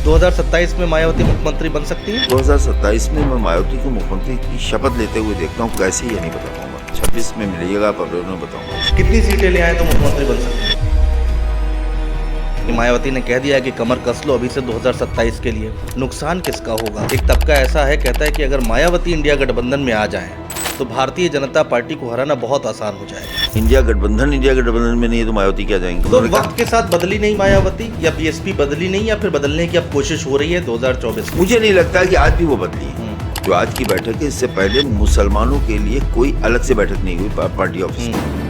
2027 में मायावती मुख्यमंत्री बन सकती है। 2027 में मैं मायावती को मुख्यमंत्री की शपथ लेते हुए देखता हूँ, कैसे ये नहीं बता पाऊंगा। 26 में मिलिएगा, फरवरी में बताऊंगा। कितनी सीटें ले आए तो मुख्यमंत्री बन सकती है। मायावती ने कह दिया है कि कमर कस लो अभी से 2027 के लिए। नुकसान किसका होगा? एक तबका ऐसा है कहता है कि अगर मायावती इंडिया गठबंधन में आ जाएं तो भारतीय जनता पार्टी को हराना बहुत आसान हो जाएगा। इंडिया गठबंधन में नहीं है तो मायावती क्या जाएंगे? तो वक्त के साथ बदली नहीं मायावती, या बीएसपी बदली नहीं, या फिर बदलने की अब कोशिश हो रही है 2024 में? मुझे नहीं लगता कि आज भी वो बदली है। जो आज की बैठक है, इससे पहले मुसलमानों के लिए कोई अलग से बैठक नहीं हुई पार्टी ऑफिस में।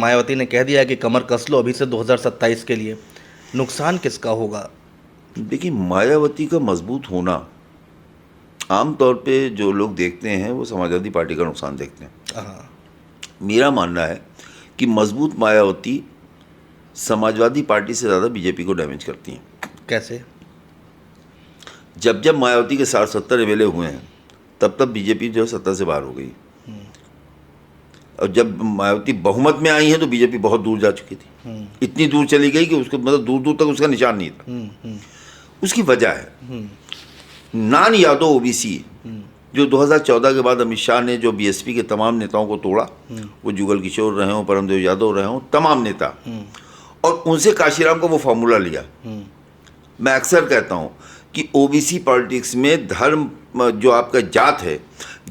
मायावती ने कह दिया है कि कमर कस लो अभी से 2027 के लिए। नुकसान किसका होगा? देखिए, मायावती का मजबूत होना आमतौर पे जो लोग देखते हैं वो समाजवादी पार्टी का नुकसान देखते हैं। हाँ। मेरा मानना है कि मजबूत मायावती समाजवादी पार्टी से ज़्यादा बीजेपी को डैमेज करती हैं। कैसे? जब जब मायावती के 60-70 एमएलए हुए हैं, तब तब बीजेपी जो है सत्ता से बाहर हो गई। और जब मायावती बहुमत में आई है तो बीजेपी बहुत दूर जा चुकी थी। इतनी दूर चली गई कि उसको मतलब दूर दूर तक उसका निशान नहीं था। उसकी वजह है नान यादव ओबीसी, जो 2014 के बाद अमित शाह ने जो बीएसपी के तमाम नेताओं को तोड़ा, वो जुगल किशोर रहे हों, परमदेव यादव रहे हों, तमाम नेता, और उनसे काशीराम का वो फॉर्मूला लिया। मैं अक्सर कहता हूँ कि ओबीसी पॉलिटिक्स में धर्म, जो आपका जात है,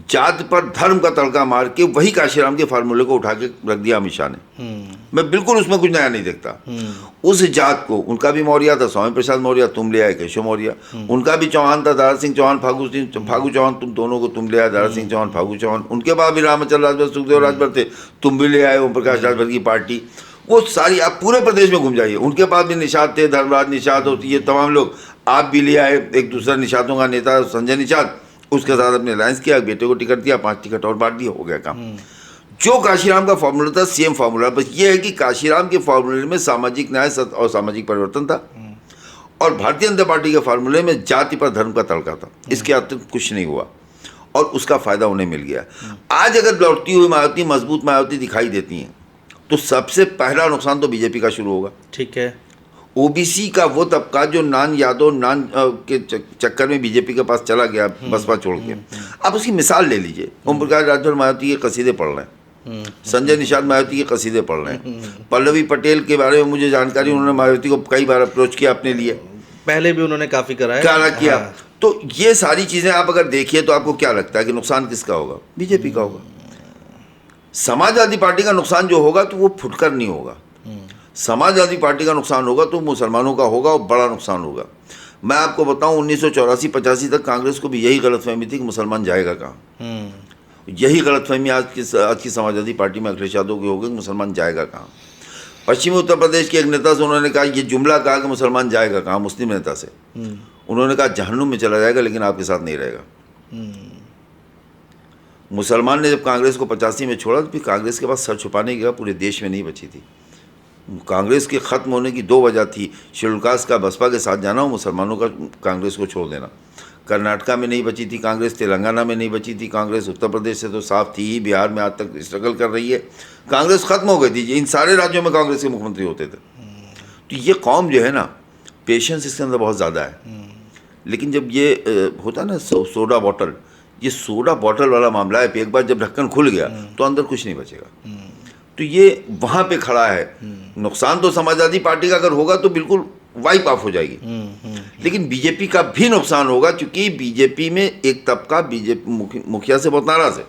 जात पर धर्म का तड़का मार के वही काशीराम के फार्मूले को उठा के रख दिया अमित शाह ने। मैं बिल्कुल उसमें कुछ नया नहीं देखता। उस जात को, उनका भी मौर्य था, स्वामी प्रसाद मौर्य, तुम ले आए केशव मौर्य। उनका भी चौहान था, दारा सिंह चौहान, फागू चौहान, तुम दोनों को तुम ले आए, दारा सिंह चौहान, फागू चौहान। उनके बाद भी रामचंद्र राजभर, सुखदेव राजभर थे, तुम भी ले आए, ओम प्रकाश राजभर की पार्टी। वो सारी आप पूरे प्रदेश में घूम जाइए, उनके पास भी निषाद थे, धर्मराज निषाद होती है, तमाम लोग। आप भी ले आए एक दूसरा निषादों का नेता संजय निषाद, उसके साथ अपने अलायंस किया, बेटे को टिकट दिया, 5 टिकट और बांट दिया, हो गया काम। जो काशीराम का फॉर्मूला था, सेम फॉर्मूला, बस ये है कि काशीराम के फॉर्मूले में सामाजिक न्याय और सामाजिक परिवर्तन था, और भारतीय जनता पार्टी के फॉर्मूले में जाति पर धर्म का तड़का था। इसके अतिरिक्त कुछ नहीं हुआ, और उसका फायदा उन्हें मिल गया। आज अगर लौटती हुई मायावती, मजबूत मायावती दिखाई देती हैं, तो सबसे पहला नुकसान तो बीजेपी का शुरू होगा। ठीक है। ओबीसी का वो तबका जो नान यादव के चक्कर में बीजेपी के पास चला गया, बसपा छोड़ के। आप उसकी मिसाल ले लीजिए। ओम प्रकाश राजभर मायावती के कसीदे पढ़ रहे हैं, संजय निषाद मायावती के कसीदे पढ़ रहे हैं, पल्लवी पटेल के बारे में मुझे जानकारी, उन्होंने मायावती को कई बार अप्रोच किया अपने लिए, पहले भी उन्होंने काफी कराया, क्या किया। तो ये सारी चीजें आप अगर देखिए तो आपको क्या लगता है कि नुकसान किसका होगा? बीजेपी का होगा। समाजवादी पार्टी का नुकसान जो होगा तो वो फुटकर नहीं होगा। समाजवादी पार्टी का नुकसान होगा तो मुसलमानों का होगा, और बड़ा नुकसान होगा। मैं आपको बताऊं, 1984-85 तक कांग्रेस को भी यही गलतफहमी थी कि मुसलमान जाएगा कहाँ। यही गलतफहमी आज की समाजवादी पार्टी में अखिलेश यादव की हो गई, मुसलमान जाएगा कहाँ। पश्चिमी उत्तर प्रदेश के एक नेता से उन्होंने कहा, ये जुमला कहा कि मुसलमान जाएगा कहाँ, मुस्लिम नेता से। उन्होंने कहा जहन्नुम में चला जाएगा, लेकिन आपके साथ नहीं रहेगा। मुसलमान ने जब कांग्रेस को 85 में छोड़ा, तो फिर कांग्रेस के पास सर छुपाने की जगह पूरे देश में नहीं बची थी। कांग्रेस के ख़त्म होने की 2 वजह थी, शेड्यूल कास्ट का बसपा के साथ जाना और मुसलमानों का कांग्रेस को छोड़ देना। कर्नाटका में नहीं बची थी कांग्रेस, तेलंगाना में नहीं बची थी कांग्रेस, उत्तर प्रदेश से तो साफ थी ही, बिहार में आज तक स्ट्रगल कर रही है। कांग्रेस ख़त्म हो गई थी, इन सारे राज्यों में कांग्रेस के मुख्यमंत्री होते थे। तो ये कौम जो है ना, पेशेंस इसके अंदर बहुत ज़्यादा है। लेकिन जब ये होता है ना सोडा बॉटल, ये सोडा बॉटल वाला मामला है, एक बार जब ढक्कन खुल गया तो अंदर कुछ नहीं बचेगा। तो ये वहाँ पे खड़ा है। नुकसान तो समाजवादी पार्टी का अगर होगा तो बिल्कुल वाइप ऑफ हो जाएगी। लेकिन बीजेपी का भी नुकसान होगा, क्योंकि बीजेपी में एक तबका बीजेपी मुखिया से बहुत नाराज है,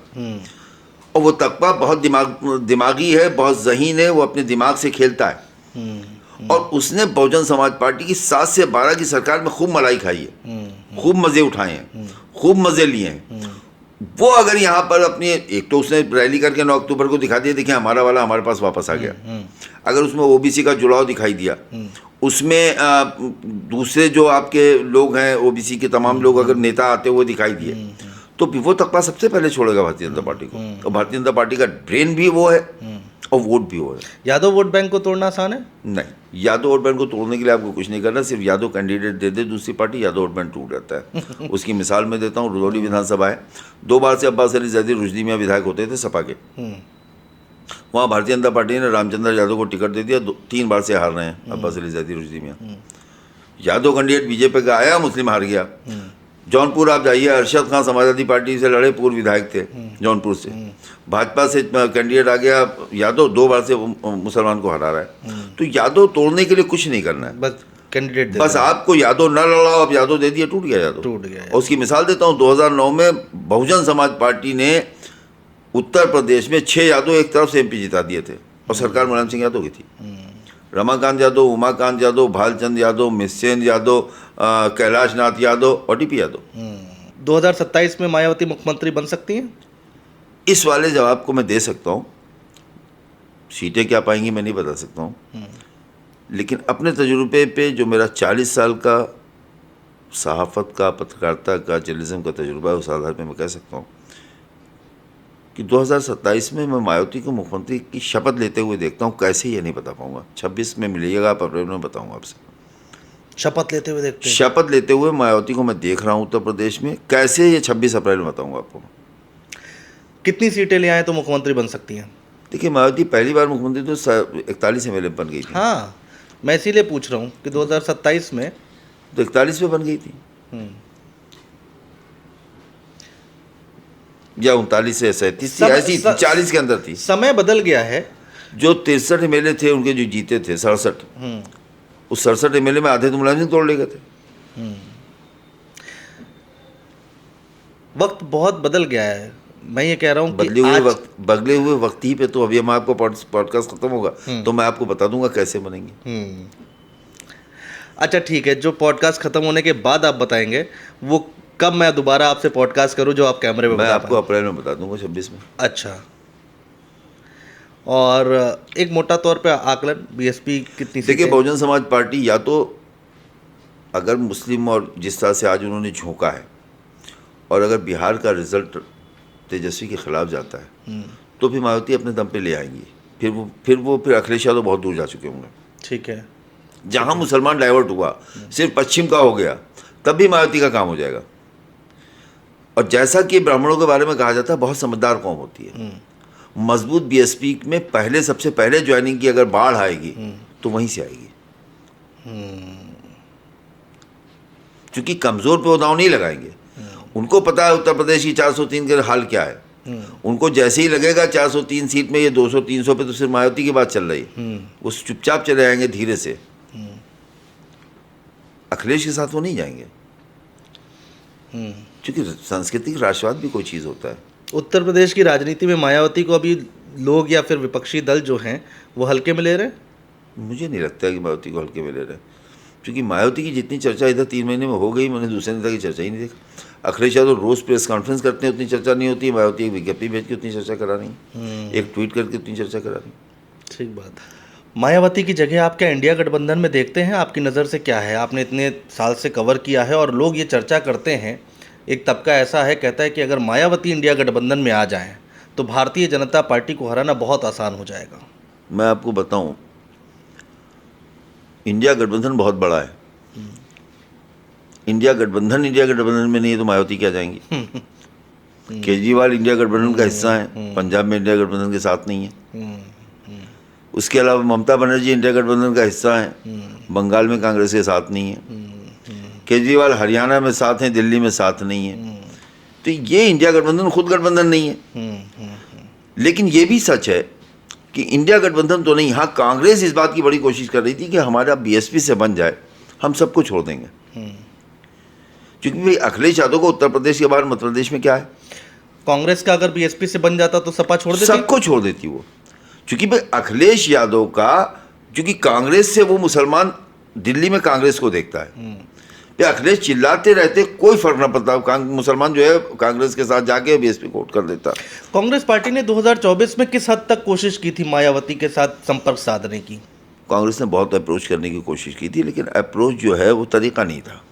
और वो तबका बहुत दिमागी है, बहुत ज़हीन है, वो अपने दिमाग से खेलता है। और उसने बहुजन समाज पार्टी की 7 से 12 की सरकार में खूब मलाई खाई है, खूब मज़े उठाए हैं, खूब मज़े लिए हैं। वो अगर यहाँ पर अपनी, एक तो उसने रैली करके 9 अक्टूबर को दिखा दिया, देखिए हमारा वाला हमारे पास वापस आ गया। अगर उसमें ओबीसी का जुड़ाव दिखाई दिया, उसमें दूसरे जो आपके लोग हैं ओबीसी के तमाम लोग अगर नेता आते हुए दिखाई दिए, तो वो तबका सबसे पहले छोड़ेगा भारतीय जनता पार्टी को। और भारतीय जनता पार्टी का ब्रेन भी वो है, और वोट भी हो रहे हैं। यादव वोट बैंक को तोड़ना आसान है? नहीं, यादव वोट बैंक को तोड़ने के लिए आपको कुछ नहीं करना, सिर्फ यादव कैंडिडेट दे दे दूसरी पार्टी, यादव वोट बैंक टूट जाता है। उसकी मिसाल मैं देता हूँ, रुदौली विधानसभा है, 2 बार से अब्बास अली जैदी रुश्दी मियां विधायक होते थे सपा के। वहाँ भारतीय जनता पार्टी ने रामचंद्र यादव को टिकट दे दिया, 3 बार से हार रहे हैं अब्बास अली जैदी रुश्दी मियां। यादव कैंडिडेट बीजेपी का आया, मुस्लिम हार गया। जौनपुर आप जाइए, अरशद खान समाजवादी पार्टी से लड़े, पूर्व विधायक थे जौनपुर से, भाजपा से कैंडिडेट आ गया यादव, 2 बार से मुसलमान को हरा रहा है। तो यादव तोड़ने के लिए कुछ नहीं करना है, बस कैंडिडेट बस आपको यादव न लड़ाओ, आप यादव दे दिए, टूट गया यादव, टूट गया। और उसकी मिसाल देता हूँ, 2009 में बहुजन समाज पार्टी ने उत्तर प्रदेश में 6 यादव एक तरफ से एमपी जिता दिए थे, और सरकार मुलायम सिंह यादव की थी। रमाकांत यादव, उमाकांत यादव, भालचंद यादव, मिसेन यादव, कैलाश नाथ यादव और डीपी यादव। 2027 में मायावती मुख्यमंत्री बन सकती हैं? इस वाले जवाब को मैं दे सकता हूँ, सीटें क्या पाएंगी मैं नहीं बता सकता हूँ, लेकिन अपने तजुर्बे पे जो मेरा 40 साल का सहाफ़त का, पत्रकारिता का, जर्नलिज्म का तजुर्बा है, उस आधार पर मैं कह सकता हूँ कि 2027 में मैं मायावती को मुख्यमंत्री की शपथ लेते हुए देखता हूँ। कैसे ये नहीं बता पाऊंगा, 26 में मिलिएगा, आप अप्रैल में बताऊंगा आपसे। शपथ लेते हुए देखते हैं? शपथ लेते हुए मायावती को मैं देख रहा हूँ उत्तर प्रदेश में, कैसे ये 26 अप्रैल में बताऊंगा आपको। कितनी सीटें ले आए तो मुख्यमंत्री बन सकती हैं? देखिए, मायावती पहली बार मुख्यमंत्री तो 41 MLA बन गई थी। हाँ, मैं इसीलिए पूछ रहा हूँ कि 2027 में तो 41 में बन गई थी, या 39 से 37 थी, ऐसी 40 के अंदर थी। समय बदल गया है। जो 63 MLA थे उनके, जो जीते थे 67, उस 67 MLA में आधे तो मुलायम सिंह तोड़ ले गए थे। वक्त बहुत बदल गया है, मैं ये कह रहा हूँ बदले हुए वक्त ही पे तो अभी हम आपको पॉडकास्ट खत्म होगा तो मैं आपको बता दूंगा कैसे बनेंगे। अच्छा ठीक है, जो पॉडकास्ट खत्म होने के बाद आप बताएंगे वो कब मैं दोबारा आपसे पॉडकास्ट करूं जो आप कैमरे में मैं आपको अप्रैल में बता दूंगा, 26 में। अच्छा, और एक मोटा तौर पे आकलन, बीएसपी कितनी? देखिए, बहुजन समाज पार्टी या तो अगर मुस्लिम और जिस तरह से आज उन्होंने झोंका है, और अगर बिहार का रिजल्ट तेजस्वी के खिलाफ जाता है तो फिर मायावती अपने दम पे ले आएंगी। फिर अखिलेश यादव बहुत दूर जा चुके होंगे। ठीक है, जहां मुसलमान डाइवर्ट हुआ, सिर्फ पश्चिम का हो गया, तब भी मायावती का काम हो जाएगा। और जैसा कि ब्राह्मणों के बारे में कहा जाता है, बहुत समझदार कौम होती है। मजबूत बीएसपी में सबसे पहले ज्वाइनिंग की अगर बाढ़ आएगी तो वहीं से आएगी, क्योंकि कमजोर पे वो दांव नहीं लगाएंगे। उनको पता है उत्तर प्रदेश की 403 के हाल क्या है। उनको जैसे ही लगेगा 403 सीट में ये 200-300 पे तो सिर्फ मायावती की बात चल रही है, वो चुपचाप चले जाएंगे धीरे से। अखिलेश के साथ वो नहीं जाएंगे, क्योंकि सांस्कृतिक राष्ट्रवाद भी कोई चीज़ होता है। उत्तर प्रदेश की राजनीति में मायावती को अभी लोग या फिर विपक्षी दल जो हैं वो हल्के में ले रहे हैं? मुझे नहीं लगता है कि मायावती को हल्के में ले रहे हैं, क्योंकि मायावती की जितनी चर्चा इधर 3 महीने में हो गई, मैंने दूसरे नेता की चर्चा ही नहीं देखा। अखिलेश यादव रोज़ प्रेस कॉन्फ्रेंस करते हैं, उतनी चर्चा नहीं होती है। मायावती एक विज्ञप्ति भेज के उतनी चर्चा करा रही, एक ट्वीट करके उतनी चर्चा करा रही। ठीक बात। मायावती की जगह आप क्या इंडिया गठबंधन में देखते हैं? आपकी नज़र से क्या है? आपने इतने साल से कवर किया है और लोग ये चर्चा करते हैं, एक तबका ऐसा है कहता है कि अगर मायावती इंडिया गठबंधन में आ जाएं तो भारतीय जनता पार्टी को हराना बहुत आसान हो जाएगा। मैं आपको बताऊं, इंडिया गठबंधन बहुत बड़ा है। इंडिया गठबंधन में नहीं है तो मायावती क्या जाएंगी? केजरीवाल इंडिया गठबंधन का हिस्सा है, पंजाब में इंडिया गठबंधन के साथ नहीं है। उसके अलावा ममता बनर्जी इंडिया गठबंधन का हिस्सा है, बंगाल में कांग्रेस के साथ नहीं है। केजरीवाल हरियाणा में साथ हैं, दिल्ली में साथ नहीं है। तो ये इंडिया गठबंधन खुद गठबंधन नहीं है। लेकिन ये भी सच है कि इंडिया गठबंधन तो नहीं, हाँ कांग्रेस इस बात की बड़ी कोशिश कर रही थी कि हमारा बीएसपी से बन जाए, हम सबको छोड़ देंगे। क्योंकि भाई अखिलेश यादव को उत्तर प्रदेश के बाहर मध्य प्रदेश में क्या है? कांग्रेस का अगर बीएसपी से बन जाता तो सपा छोड़ देती, सबको छोड़ देती वो। क्योंकि भाई अखिलेश यादव का, क्योंकि कांग्रेस से वो मुसलमान दिल्ली में कांग्रेस को देखता है, अखिलेश चिल्लाते रहते, कोई फर्क ना पड़ता, मुसलमान जो है कांग्रेस के साथ जाके बीएसपी को वोट कर देता। कांग्रेस पार्टी ने 2024 में किस हद तक कोशिश की थी मायावती के साथ संपर्क साधने की? कांग्रेस ने बहुत अप्रोच करने की कोशिश की थी, लेकिन अप्रोच जो है वो तरीका नहीं था।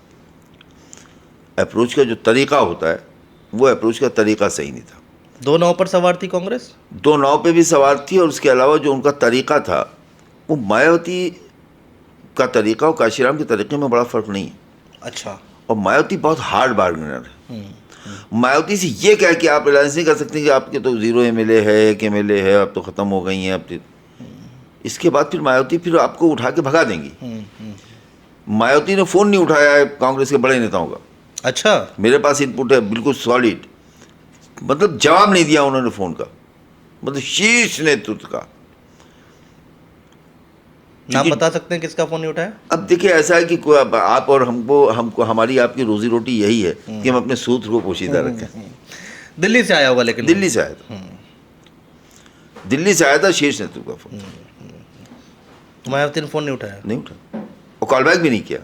अप्रोच का जो तरीका होता है वो अप्रोच का तरीका सही नहीं था। दो नाव पर सवार थी कांग्रेस। दो नाव पे भी सवार थी, और उसके अलावा जो उनका तरीका था, वो मायावती का तरीका और काशीराम के तरीके में बड़ा फर्क नहीं है। अच्छा। और मायावती बहुत हार्ड बार्गेनर है। मायावती से ये कह कि आप रिलायंस नहीं कर सकते कि आपके तो 0 MLA है, 1 MLA है, अब तो ख़त्म हो गई हैं, अब तो इसके बाद फिर मायावती फिर आपको उठा के भगा देंगी। मायावती ने फ़ोन नहीं उठाया है कांग्रेस के बड़े नेताओं का। अच्छा। मेरे पास इनपुट है बिल्कुल सॉलिड, मतलब जवाब नहीं दिया उन्होंने फ़ोन का, मतलब शीर्ष नेतृत्व का। नाम बता सकते हैं किसका फोन नहीं उठाया? अब देखिए, ऐसा है कि अब आप और हमको हमारी आपकी रोजी रोटी यही है कि हम अपने सूत्र को पोशीदा रखें। दिल्ली से आया होगा, लेकिन दिल्ली से आया था, दिल्ली से आया था शीर्ष नेतृत्व का फोन। मायावती ने फोन नहीं उठाया? नहीं उठा, और कॉल बैक भी नहीं किया।